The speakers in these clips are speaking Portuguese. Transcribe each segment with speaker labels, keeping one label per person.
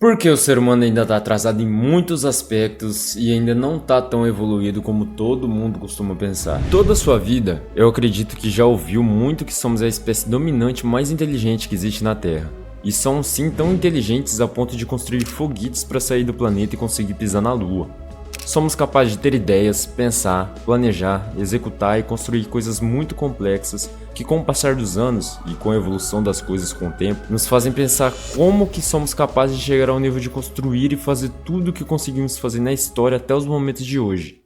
Speaker 1: Porque o ser humano ainda está atrasado em muitos aspectos e ainda não está tão evoluído como todo mundo costuma pensar. Toda a sua vida, eu acredito que já ouviu muito que somos a espécie dominante mais inteligente que existe na Terra. E somos sim tão inteligentes a ponto de construir foguetes para sair do planeta e conseguir pisar na Lua. Somos capazes de ter ideias, pensar, planejar, executar e construir coisas muito complexas que, com o passar dos anos e com a evolução das coisas com o tempo, nos fazem pensar como que somos capazes de chegar ao nível de construir e fazer tudo o que conseguimos fazer na história até os momentos de hoje.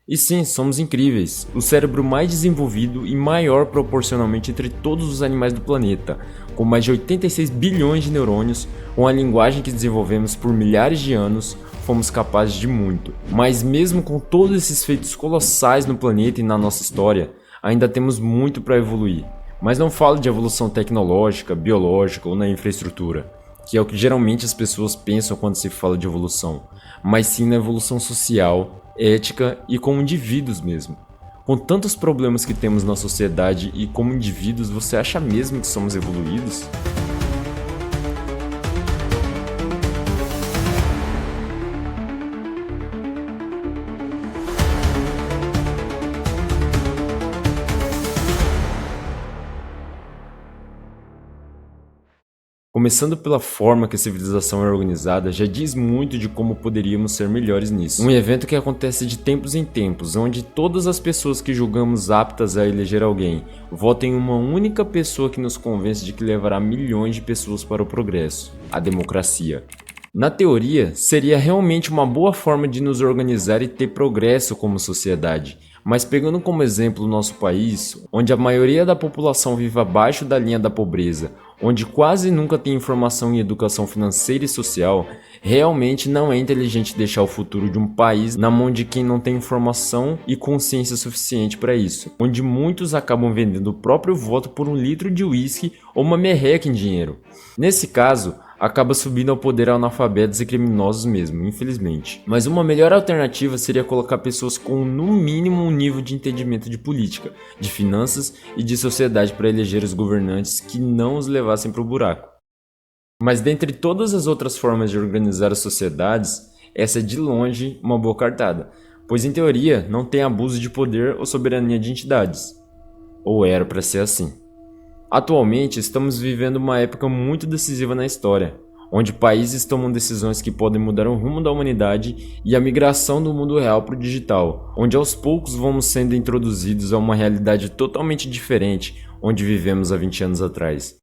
Speaker 1: E sim, somos incríveis, o cérebro mais desenvolvido e maior proporcionalmente entre todos os animais do planeta, com mais de 86 bilhões de neurônios, uma linguagem que desenvolvemos por milhares de anos, fomos capazes de muito. Mas mesmo com todos esses feitos colossais no planeta e na nossa história, ainda temos muito para evoluir. Mas não falo de evolução tecnológica, biológica ou na infraestrutura, que é o que geralmente as pessoas pensam quando se fala de evolução, mas sim na evolução social, ética e como indivíduos mesmo. Com tantos problemas que temos na sociedade e como indivíduos, você acha mesmo que somos evoluídos? Começando pela forma que a civilização é organizada, já diz muito de como poderíamos ser melhores nisso. Um evento que acontece de tempos em tempos, onde todas as pessoas que julgamos aptas a eleger alguém votam em uma única pessoa que nos convence de que levará milhões de pessoas para o progresso: a democracia. Na teoria, seria realmente uma boa forma de nos organizar e ter progresso como sociedade. Mas pegando como exemplo o nosso país, onde a maioria da população vive abaixo da linha da pobreza, onde quase nunca tem informação em educação financeira e social, realmente não é inteligente deixar o futuro de um país na mão de quem não tem informação e consciência suficiente para isso, onde muitos acabam vendendo o próprio voto por um litro de uísque ou uma merreca em dinheiro. Nesse caso, acaba subindo ao poder analfabetos e criminosos mesmo, infelizmente. Mas uma melhor alternativa seria colocar pessoas com no mínimo um nível de entendimento de política, de finanças e de sociedade para eleger os governantes que não os levassem para o buraco. Mas dentre todas as outras formas de organizar as sociedades, essa é de longe uma boa cartada, pois em teoria não tem abuso de poder ou soberania de entidades. Ou era para ser assim. Atualmente, estamos vivendo uma época muito decisiva na história, onde países tomam decisões que podem mudar o rumo da humanidade e a migração do mundo real para o digital, onde aos poucos vamos sendo introduzidos a uma realidade totalmente diferente onde vivemos há 20 anos atrás.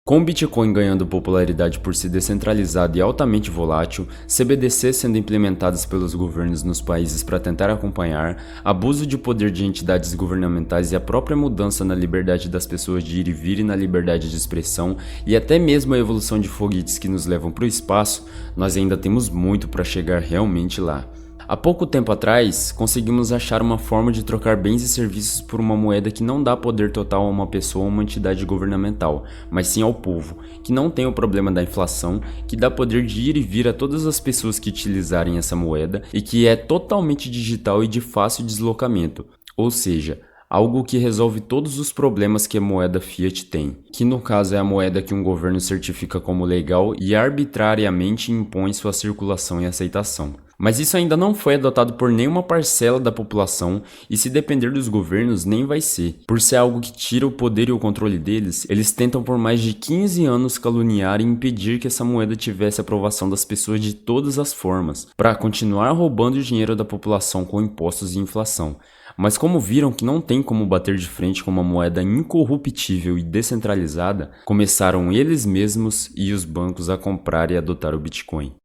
Speaker 1: Com o Bitcoin ganhando popularidade por ser descentralizado e altamente volátil, CBDCs sendo implementadas pelos governos nos países para tentar acompanhar, abuso de poder de entidades governamentais e a própria mudança na liberdade das pessoas de ir e vir e na liberdade de expressão, e até mesmo a evolução de foguetes que nos levam para o espaço, nós ainda temos muito para chegar realmente lá. Há pouco tempo atrás, conseguimos achar uma forma de trocar bens e serviços por uma moeda que não dá poder total a uma pessoa ou uma entidade governamental, mas sim ao povo, que não tem o problema da inflação, que dá poder de ir e vir a todas as pessoas que utilizarem essa moeda e que é totalmente digital e de fácil deslocamento, ou seja, algo que resolve todos os problemas que a moeda fiat tem, que no caso é a moeda que um governo certifica como legal e arbitrariamente impõe sua circulação e aceitação. Mas isso ainda não foi adotado por nenhuma parcela da população e, se depender dos governos, nem vai ser. Por ser algo que tira o poder e o controle deles, eles tentam por mais de 15 anos caluniar e impedir que essa moeda tivesse aprovação das pessoas de todas as formas, para continuar roubando o dinheiro da população com impostos e inflação. Mas como viram que não tem como bater de frente com uma moeda incorruptível e descentralizada, começaram eles mesmos e os bancos a comprar e adotar o Bitcoin.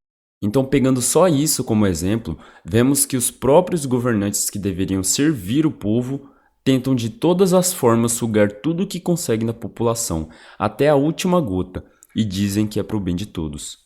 Speaker 1: Então, pegando só isso como exemplo, vemos que os próprios governantes que deveriam servir o povo tentam de todas as formas sugar tudo o que conseguem da população, até a última gota, e dizem que é para o bem de todos.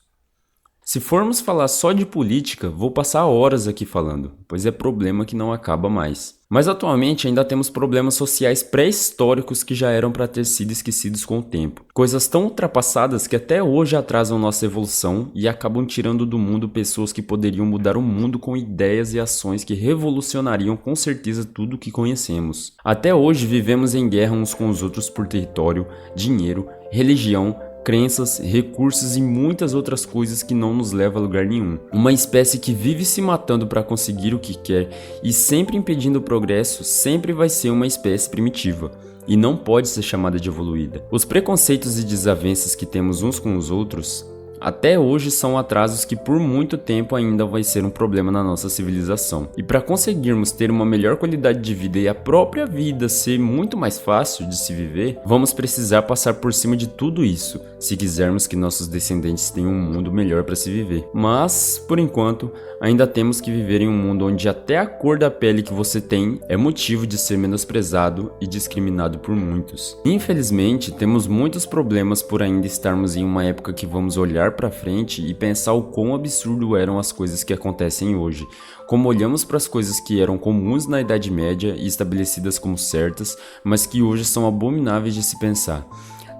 Speaker 1: Se formos falar só de política, vou passar horas aqui falando, pois é problema que não acaba mais. Mas atualmente ainda temos problemas sociais pré-históricos que já eram para ter sido esquecidos com o tempo. Coisas tão ultrapassadas que até hoje atrasam nossa evolução e acabam tirando do mundo pessoas que poderiam mudar o mundo com ideias e ações que revolucionariam com certeza tudo o que conhecemos. Até hoje vivemos em guerra uns com os outros por território, dinheiro, religião, crenças, recursos e muitas outras coisas que não nos levam a lugar nenhum. Uma espécie que vive se matando para conseguir o que quer e sempre impedindo o progresso sempre vai ser uma espécie primitiva e não pode ser chamada de evoluída. Os preconceitos e desavenças que temos uns com os outros até hoje são atrasos que por muito tempo ainda vai ser um problema na nossa civilização. E para conseguirmos ter uma melhor qualidade de vida e a própria vida ser muito mais fácil de se viver, vamos precisar passar por cima de tudo isso, se quisermos que nossos descendentes tenham um mundo melhor para se viver. Mas, por enquanto, ainda temos que viver em um mundo onde até a cor da pele que você tem é motivo de ser menosprezado e discriminado por muitos. Infelizmente, temos muitos problemas por ainda estarmos em uma época que vamos olhar para frente e pensar o quão absurdo eram as coisas que acontecem hoje, como olhamos para as coisas que eram comuns na Idade Média e estabelecidas como certas, mas que hoje são abomináveis de se pensar.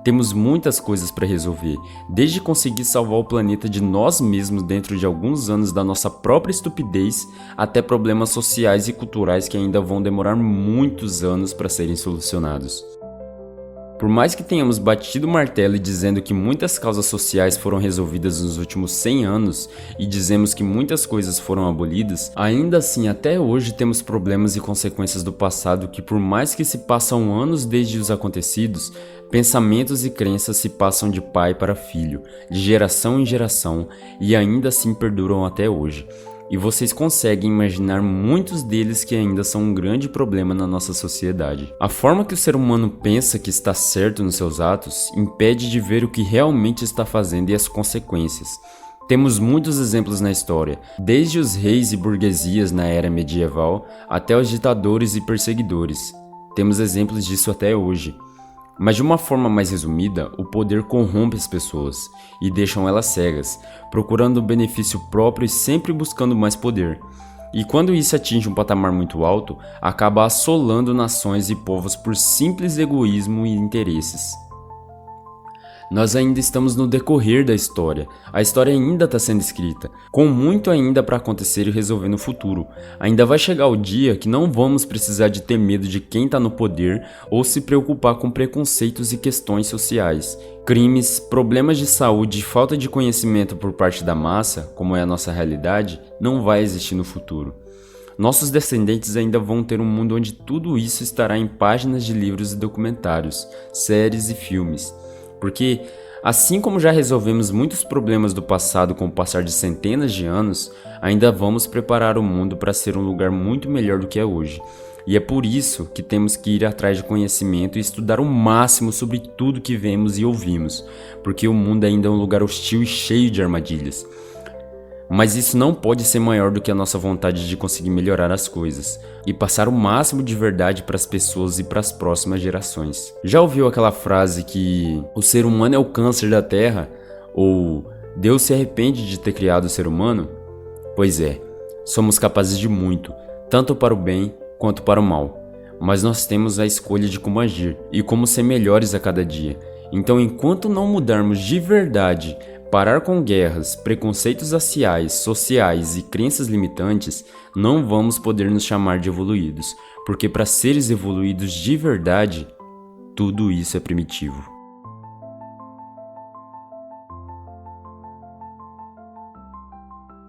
Speaker 1: Temos muitas coisas para resolver, desde conseguir salvar o planeta de nós mesmos dentro de alguns anos da nossa própria estupidez, até problemas sociais e culturais que ainda vão demorar muitos anos para serem solucionados. Por mais que tenhamos batido o martelo e dizendo que muitas causas sociais foram resolvidas nos últimos 100 anos e dizemos que muitas coisas foram abolidas, ainda assim até hoje temos problemas e consequências do passado que, por mais que se passam anos desde os acontecidos, pensamentos e crenças se passam de pai para filho, de geração em geração e ainda assim perduram até hoje. E vocês conseguem imaginar muitos deles que ainda são um grande problema na nossa sociedade. A forma que o ser humano pensa que está certo nos seus atos impede de ver o que realmente está fazendo e as consequências. Temos muitos exemplos na história, desde os reis e burguesias na era medieval até os ditadores e perseguidores. Temos exemplos disso até hoje. Mas de uma forma mais resumida, o poder corrompe as pessoas e deixam elas cegas, procurando o benefício próprio e sempre buscando mais poder. E quando isso atinge um patamar muito alto, acaba assolando nações e povos por simples egoísmo e interesses. Nós ainda estamos no decorrer da história. A história ainda está sendo escrita, com muito ainda para acontecer e resolver no futuro. Ainda vai chegar o dia que não vamos precisar de ter medo de quem está no poder ou se preocupar com preconceitos e questões sociais. Crimes, problemas de saúde e falta de conhecimento por parte da massa, como é a nossa realidade, não vai existir no futuro. Nossos descendentes ainda vão ter um mundo onde tudo isso estará em páginas de livros e documentários, séries e filmes. Porque, assim como já resolvemos muitos problemas do passado com o passar de centenas de anos, ainda vamos preparar o mundo para ser um lugar muito melhor do que é hoje. E é por isso que temos que ir atrás de conhecimento e estudar o máximo sobre tudo que vemos e ouvimos, porque o mundo ainda é um lugar hostil e cheio de armadilhas. Mas isso não pode ser maior do que a nossa vontade de conseguir melhorar as coisas e passar o máximo de verdade para as pessoas e para as próximas gerações. Já ouviu aquela frase que o ser humano é o câncer da Terra? Ou Deus se arrepende de ter criado o ser humano? Pois é, somos capazes de muito, tanto para o bem quanto para o mal. Mas nós temos a escolha de como agir e como ser melhores a cada dia. Então, enquanto não mudarmos de verdade, parar com guerras, preconceitos raciais, sociais e crenças limitantes, não vamos poder nos chamar de evoluídos, porque para seres evoluídos de verdade, tudo isso é primitivo.